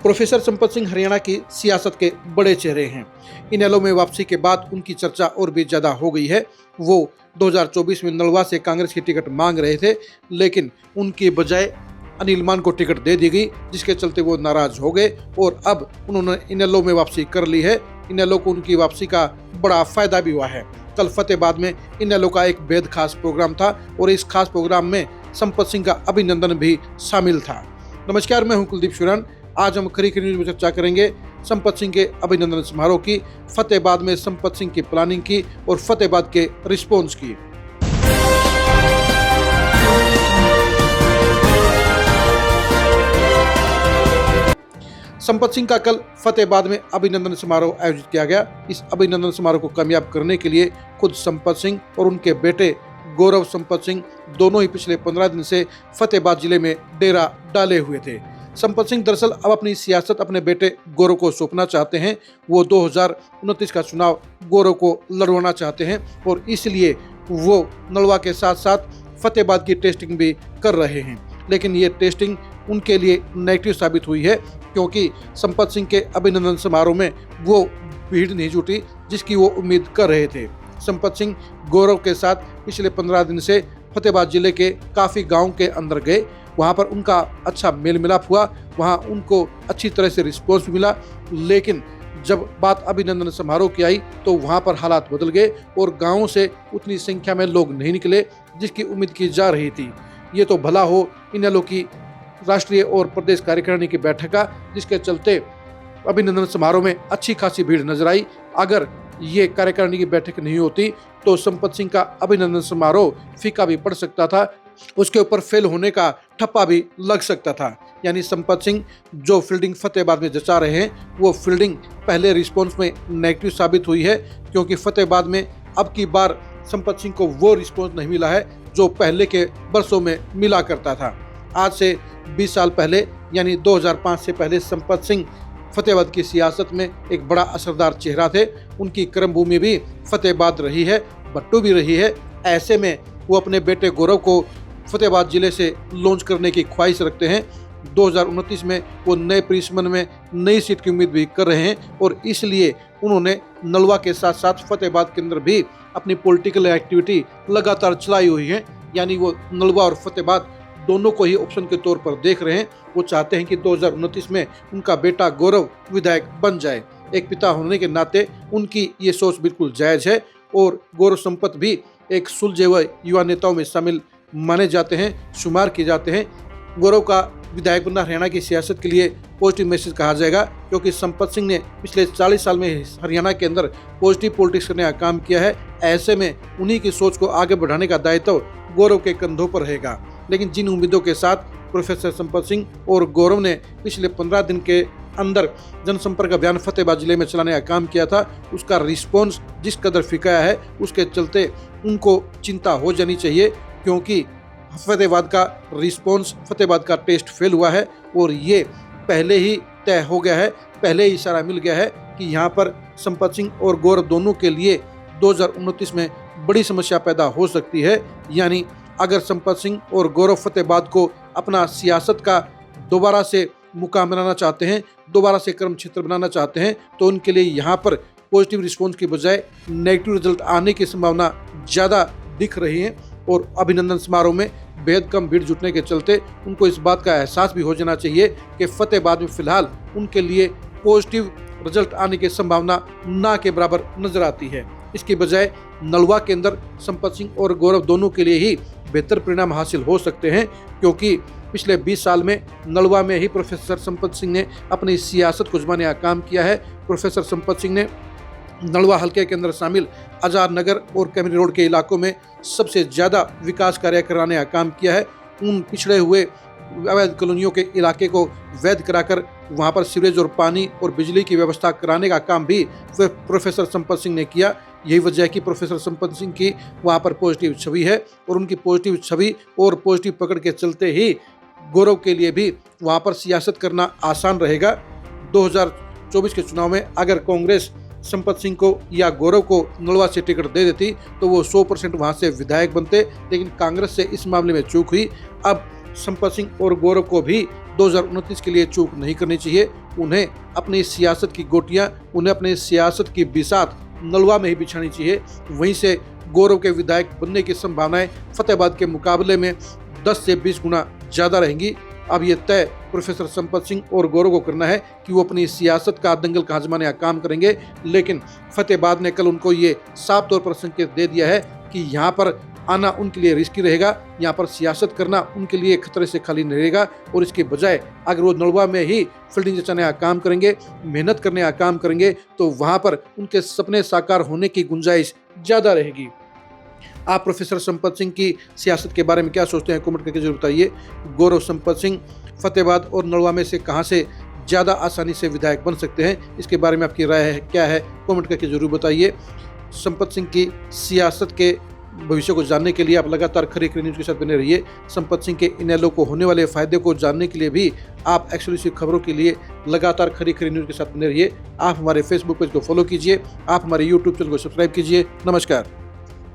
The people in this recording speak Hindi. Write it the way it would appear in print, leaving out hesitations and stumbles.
प्रोफेसर संपत सिंह हरियाणा की सियासत के बड़े चेहरे हैं। इनेलो में वापसी के बाद उनकी चर्चा और भी ज्यादा हो गई है। वो 2024 में नलवा से कांग्रेस की टिकट मांग रहे थे, लेकिन उनकी बजाय अनिल मान को टिकट दे दी गई, जिसके चलते वो नाराज हो गए और अब उन्होंने इनेलो में वापसी कर ली है। इनेलो को उनकी वापसी का बड़ा फायदा भी हुआ है। कल फतेहाबाद में इनेलो का एक बेहद खास प्रोग्राम था और इस खास प्रोग्राम में संपत सिंह का अभिनंदन भी शामिल था। नमस्कार, मैं हूं कुलदीप शिवरान। आज हम खरी न्यूज में चर्चा करेंगे संपत सिंह के अभिनंदन समारोह की, फतेहाबाद में संपत सिंह की प्लानिंग की और फतेहाबाद के रिस्पॉन्स की। संपत सिंह का कल फतेहाबाद में अभिनंदन समारोह आयोजित किया गया। इस अभिनंदन समारोह को कामयाब करने के लिए खुद संपत सिंह और उनके बेटे गौरव संपत सिंह दोनों ही पिछले 15 दिन से फतेहाबाद जिले में डेरा डाले हुए थे। संपत सिंह दरअसल अब अपनी सियासत अपने बेटे गौरव को सौंपना चाहते हैं। वो 2029 का चुनाव गौरव को लड़वाना चाहते हैं और इसलिए वो नलवा के साथ साथ फतेहाबाद की टेस्टिंग भी कर रहे हैं। लेकिन ये टेस्टिंग उनके लिए नेगेटिव साबित हुई है, क्योंकि संपत सिंह के अभिनंदन समारोह में वो भीड़ नहीं जुटी जिसकी वो उम्मीद कर रहे थे। संपत सिंह गौरव के साथ पिछले 15 दिन से फतेहाबाद जिले के काफ़ी गांव के अंदर गए। वहां पर उनका अच्छा मेल मिलाप हुआ, वहां उनको अच्छी तरह से रिस्पॉन्स भी मिला। लेकिन जब बात अभिनंदन समारोह की आई तो वहां पर हालात बदल गए और गांवों से उतनी संख्या में लोग नहीं निकले जिसकी उम्मीद की जा रही थी। ये तो भला हो इनेलो की राष्ट्रीय और प्रदेश कार्यकारिणी की बैठक का, जिसके चलते अभिनंदन समारोह में अच्छी खासी भीड़ नजर आई। अगर ये कार्यकारिणी की बैठक नहीं होती तो संपत सिंह का अभिनंदन समारोह फीका भी पड़ सकता था, उसके ऊपर फेल होने का ठप्पा भी लग सकता था। यानी संपत सिंह जो फील्डिंग फतेहाबाद में जचा रहे हैं, वो फील्डिंग पहले रिस्पॉन्स में नेगेटिव साबित हुई है, क्योंकि फतेहाबाद में अब की बार संपत सिंह को वो रिस्पॉन्स नहीं मिला है जो पहले के वर्षों में मिला करता था। आज से 20 साल पहले यानी 2005 से पहले संपत सिंह फतेहाबाद की सियासत में एक बड़ा असरदार चेहरा थे। उनकी कर्मभूमि भी फतेहाबाद रही है, बट्टू भी रही है। ऐसे में वो अपने बेटे गौरव को फतेहाबाद जिले से लॉन्च करने की ख्वाहिश रखते हैं। 2029 में वो नए परिसमन में नई सीट की उम्मीद भी कर रहे हैं और इसलिए उन्होंने नलवा के साथ साथ फतेहाबाद के अंदर भी अपनी पॉलिटिकल एक्टिविटी लगातार चलाई हुई है। यानी वो नलवा और फतेहाबाद दोनों को ही ऑप्शन के तौर पर देख रहे हैं। वो चाहते हैं कि 2029 में उनका बेटा गौरव विधायक बन जाए। एक पिता होने के नाते उनकी ये सोच बिल्कुल जायज़ है और गौरव संपत भी एक सुलझे हुए युवा नेताओं में शामिल माने जाते हैं, शुमार किए जाते हैं। गौरव का विधायक बनना हरियाणा की सियासत के लिए पॉजिटिव मैसेज कहा जाएगा, क्योंकि संपत सिंह ने पिछले 40 साल में हरियाणा के अंदर पॉजिटिव पॉलिटिक्स करने का काम किया है। ऐसे में उन्हीं की सोच को आगे बढ़ाने का दायित्व गौरव के कंधों पर रहेगा। लेकिन जिन उम्मीदों के साथ प्रोफेसर संपत सिंह और गौरव ने पिछले 15 दिन के अंदर जनसंपर्क अभियान फतेहाबाद जिले में चलाने का काम किया था, उसका रिस्पॉन्स जिस कदर फीका है, उसके चलते उनको चिंता हो जानी चाहिए, क्योंकि फतेहाबाद का रिस्पॉन्स, फतेहाबाद का टेस्ट फेल हुआ है और ये पहले ही तय हो गया है, पहले ही इशारा मिल गया है कि यहाँ पर संपत सिंह और गौरव दोनों के लिए 2029 में बड़ी समस्या पैदा हो सकती है। यानी अगर संपत सिंह और गौरव फतेहाबाद को अपना सियासत का दोबारा से मुकाम बनाना चाहते हैं, दोबारा से कर्म क्षेत्र बनाना चाहते हैं, तो उनके लिए यहाँ पर पॉजिटिव रिस्पॉन्स की बजाय नेगेटिव रिजल्ट आने की संभावना ज़्यादा दिख रही है। और अभिनंदन समारोह में बेहद कम भीड़ जुटने के चलते उनको इस बात का एहसास भी हो जाना चाहिए कि फतेहाबाद में फिलहाल उनके लिए पॉजिटिव रिजल्ट आने की संभावना ना के बराबर नजर आती है। इसकी बजाय नलवा के अंदर संपत सिंह और गौरव दोनों के लिए ही बेहतर परिणाम हासिल हो सकते हैं, क्योंकि पिछले 20 साल में नलवा में ही प्रोफेसर संपत सिंह ने अपनी सियासत को जमाने का काम किया है। प्रोफेसर संपत सिंह ने नलवा हल्के के अंदर शामिल आजाद नगर और कैमरी रोड के इलाकों में सबसे ज़्यादा विकास कार्य कराने का काम किया है। उन पिछड़े हुए अवैध कॉलोनियों के इलाके को वैध कराकर वहाँ पर सीवरेज और पानी और बिजली की व्यवस्था कराने का काम भी प्रोफेसर संपत सिंह ने किया। यही वजह है कि प्रोफेसर संपत सिंह की वहाँ पर पॉजिटिव छवि है और उनकी पॉजिटिव छवि और पॉजिटिव पकड़ के चलते ही गौरव के लिए भी वहाँ पर सियासत करना आसान रहेगा। 2024 के चुनाव में अगर कांग्रेस संपत सिंह को या गौरव को नलवा से टिकट दे देती तो वो 100% वहाँ से विधायक बनते, लेकिन कांग्रेस से इस मामले में चूक हुई। अब संपत सिंह और गौरव को भी 2029 के लिए चूक नहीं करनी चाहिए। उन्हें अपनी सियासत की गोटियां, उन्हें अपनी सियासत की बिसात नलवा में ही बिछानी चाहिए। वहीं से गौरव के विधायक बनने की संभावनाएं फतेहाबाद के मुकाबले में 10 से 20 गुना ज़्यादा रहेंगी। अब ये तय प्रोफेसर संपत सिंह और गौरव को करना है कि वो अपनी सियासत का दंगल का आजमाने का काम करेंगे। लेकिन फतेहाबाद ने कल उनको ये साफ तौर पर संकेत दे दिया है कि यहाँ पर आना उनके लिए रिस्की रहेगा, यहाँ पर सियासत करना उनके लिए खतरे से खाली नहीं रहेगा। और इसके बजाय अगर वो नलवा में ही फील्डिंग जचाने का काम करेंगे, मेहनत करने का काम करेंगे, तो वहाँ पर उनके सपने साकार होने की गुंजाइश ज़्यादा रहेगी। आप प्रोफेसर संपत सिंह की सियासत के बारे में क्या सोचते हैं, कमेंट करके जरूर बताइए। गौरव संपत सिंह फतेहाबाद और नलवा में से कहां से ज़्यादा आसानी से विधायक बन सकते हैं, इसके बारे में आपकी राय है क्या है, कमेंट करके जरूर बताइए। संपत सिंह की सियासत के भविष्य को जानने के लिए आप लगातार खरी खरी न्यूज़ के साथ बने रहिए। संपत सिंह के इनेलो को होने वाले फायदे को जानने के लिए भी आप एक्सक्लूसिव खबरों के लिए लगातार खरी खरी न्यूज़ के साथ बने रहिए। आप हमारे फेसबुक पेज को फॉलो कीजिए, आप हमारे यूट्यूब चैनल को सब्सक्राइब कीजिए। नमस्कार।